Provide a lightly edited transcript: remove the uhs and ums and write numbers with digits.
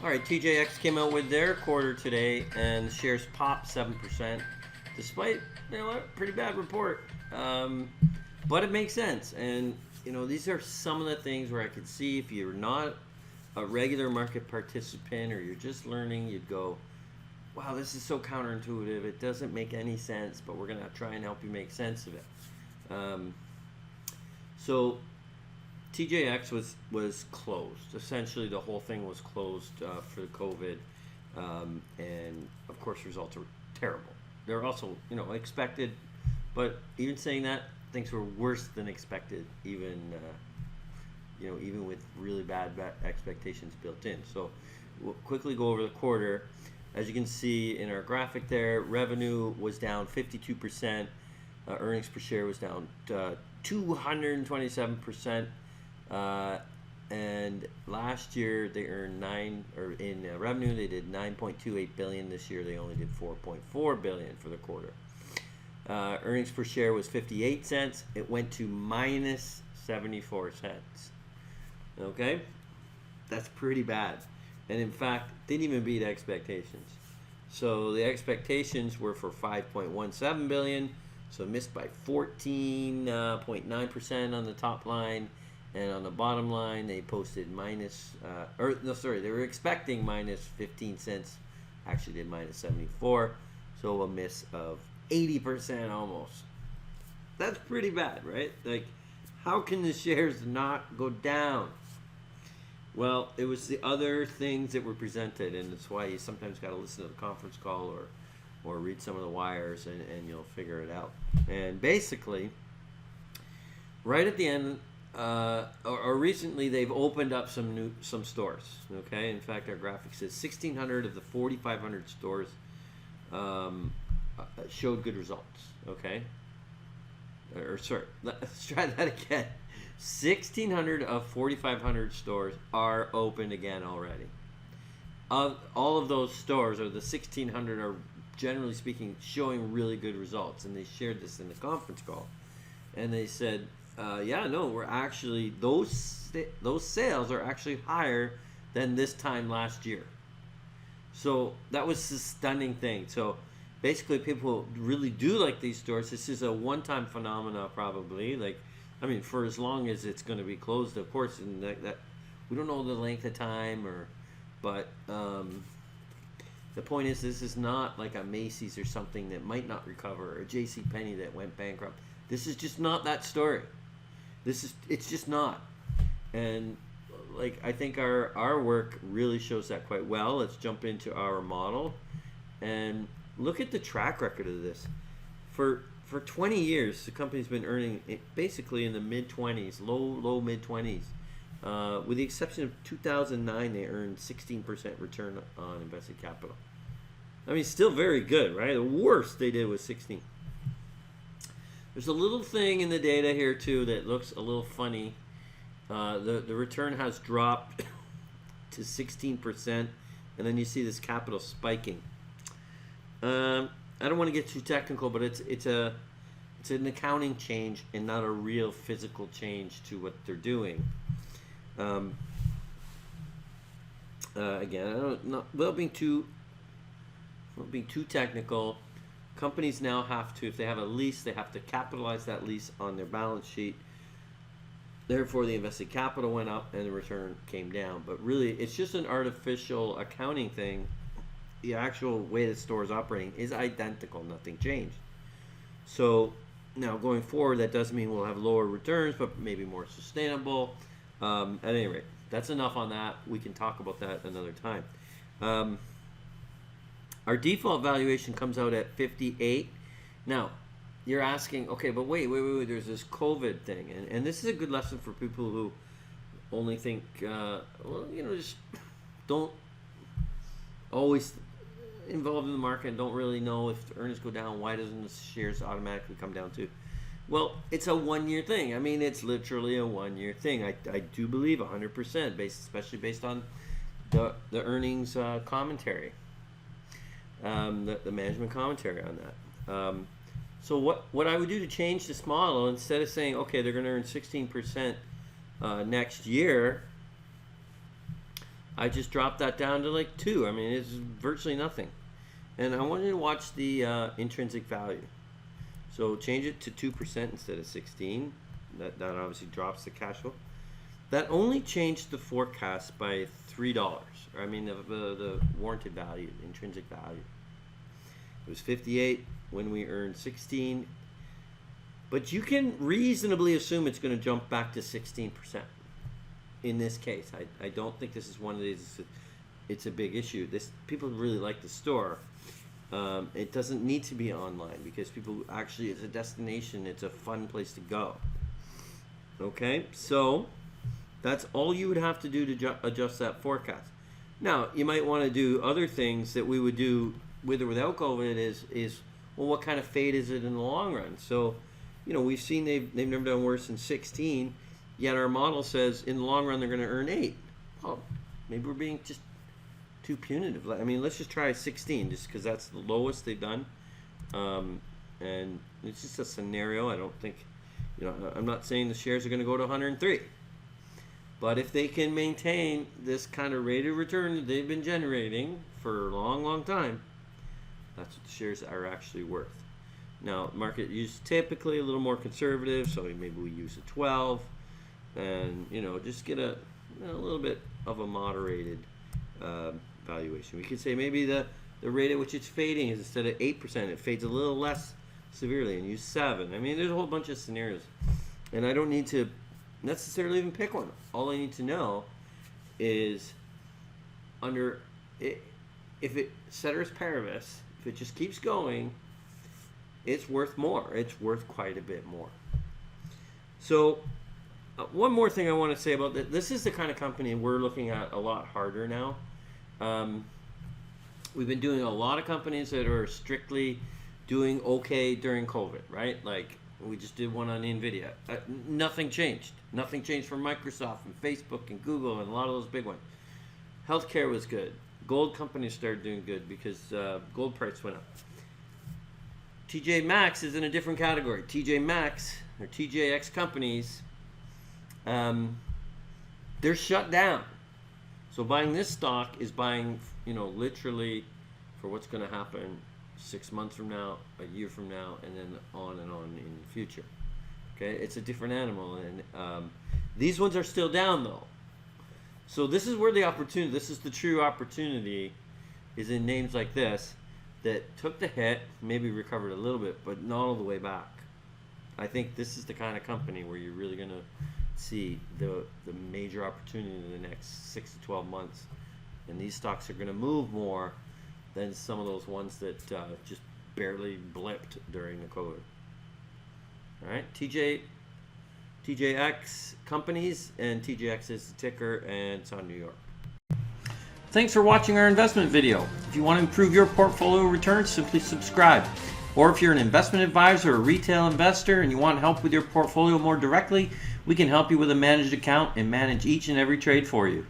All right, TJX came out with their quarter today, and the shares popped 7%, despite pretty bad report. But it makes sense, and these are some of the things where I could see if you're not a regular market participant or you're just learning, you'd go, "Wow, this is so counterintuitive. It doesn't make any sense." But we're gonna try and help you make sense of it. So TJX was closed. Essentially, the whole thing was closed for the COVID, and of course, results are terrible. They're also expected, but even saying that, things were worse than expected. Even with really bad expectations built in. So we'll quickly go over the quarter. As you can see in our graphic there, revenue was down 52%. Earnings per share was down 227%. And last year they earned in revenue they did 9.28 billion. This year they only did 4.4 billion for the quarter. Earnings per share was 58 cents. It went to minus 74 cents. Okay, that's pretty bad, and in fact didn't even beat expectations. So the expectations were for 5.17 billion, so missed by 14.9% on the top line. And on the bottom line, they posted they were expecting minus 15 cents. Actually did minus 74. So a miss of 80% almost. That's pretty bad, right? Like, how can the shares not go down? Well, it was the other things that were presented, and that's why you sometimes got to listen to the conference call or read some of the wires, and you'll figure it out. And basically, right at the end, or recently, they've opened up some stores. Okay, in fact, our graphic says 1,600 of the 4,500 stores showed good results. Okay, let's try that again. 1,600 of 4,500 stores are open again already. All of those stores, or the 1,600, are generally speaking showing really good results, and they shared this in the conference call, and they said, we're actually those sales are actually higher than this time last year. So that was a stunning thing. So basically, people really do like these stores. This is a one-time phenomena, probably. For as long as it's going to be closed, of course, and that we don't know the length of time, but the point is, this is not like a Macy's or something that might not recover, or a JCPenney that went bankrupt. This is just not that story. It's just not. And I think our work really shows that quite well. Let's jump into our model and look at the track record of this. For 20 years, the company's been earning basically in the mid-20s, low mid-20s. With the exception of 2009, they earned 16% return on invested capital. Still very good, right? The worst they did was 16. There's a little thing in the data here too that looks a little funny. The return has dropped to 16%, and then you see this capital spiking. I don't want to get too technical, but it's an accounting change and not a real physical change to what they're doing. Again, without being too technical, companies now have to, if they have a lease, they have to capitalize that lease on their balance sheet. Therefore, the invested capital went up and the return came down. But really, it's just an artificial accounting thing. The actual way the store is operating is identical. Nothing changed. So now going forward, that doesn't mean we'll have lower returns, but maybe more sustainable. At any rate, that's enough on that. We can talk about that another time. Our default valuation comes out at 58. Now, you're asking, okay, but wait, there's this COVID thing. And this is a good lesson for people who only think, just don't always involved in the market and don't really know if the earnings go down, why doesn't the shares automatically come down too? Well, it's a one-year thing. It's literally a one-year thing. I do believe 100%, especially based on the earnings commentary. The management commentary on that. So what I would do to change this model, instead of saying, okay, they're going to earn 16% next year, I just dropped that down to like 2. I mean, it's virtually nothing. And I want you to watch the intrinsic value. So change it to 2% instead of 16. That obviously drops the cash flow. That only changed the forecast by $3. I mean, the warranted value, intrinsic value. It was 58 when we earned 16. But you can reasonably assume it's going to jump back to 16% in this case. I don't think this is one of these, it's a big issue. People really like the store. It doesn't need to be online because people actually, it's a destination, it's a fun place to go. Okay, so that's all you would have to do to adjust that forecast. Now, you might want to do other things that we would do with or without COVID is well, what kind of fade is it in the long run? So, we've seen they've never done worse than 16, yet our model says in the long run they're going to earn 8. Well, maybe we're being just too punitive. I mean, let's just try 16 just because that's the lowest they've done. And it's just a scenario. I don't think, I'm not saying the shares are going to go to 103. But if they can maintain this kind of rate of return that they've been generating for a long, long time, that's what the shares are actually worth. Now, market use typically a little more conservative, so maybe we use a 12 and, just get a little bit of a moderated valuation. We could say maybe the rate at which it's fading is instead of 8%, it fades a little less severely and use 7. I mean, there's a whole bunch of scenarios. And I don't need to necessarily even pick one. All I need to know is if it, ceteris paribus, if it just keeps going, it's worth more. It's worth quite a bit more. So one more thing I want to say about that. This is the kind of company we're looking at a lot harder now. We've been doing a lot of companies that are strictly doing okay during COVID, right? Like we just did one on NVIDIA. Nothing changed. Nothing changed for Microsoft and Facebook and Google and a lot of those big ones. Healthcare was good. Gold companies started doing good because gold price went up. TJ Maxx is in a different category. TJ Maxx or TJX companies, they're shut down. So buying this stock is buying, literally for what's going to happen 6 months from now, a year from now, and then on and on in the future. Okay, it's a different animal, and these ones are still down though. So this is where the opportunity, this is the true opportunity, is in names like this that took the hit, maybe recovered a little bit, but not all the way back. I think this is the kind of company where you're really going to see the major opportunity in the next 6 to 12 months. And these stocks are going to move more than some of those ones that just barely blipped during the COVID. All right, TJX companies, and TJX is the ticker, and it's on New York. Thanks for watching our investment video. If you want to improve your portfolio returns, simply subscribe. Or if you're an investment advisor or retail investor and you want help with your portfolio more directly, we can help you with a managed account and manage each and every trade for you.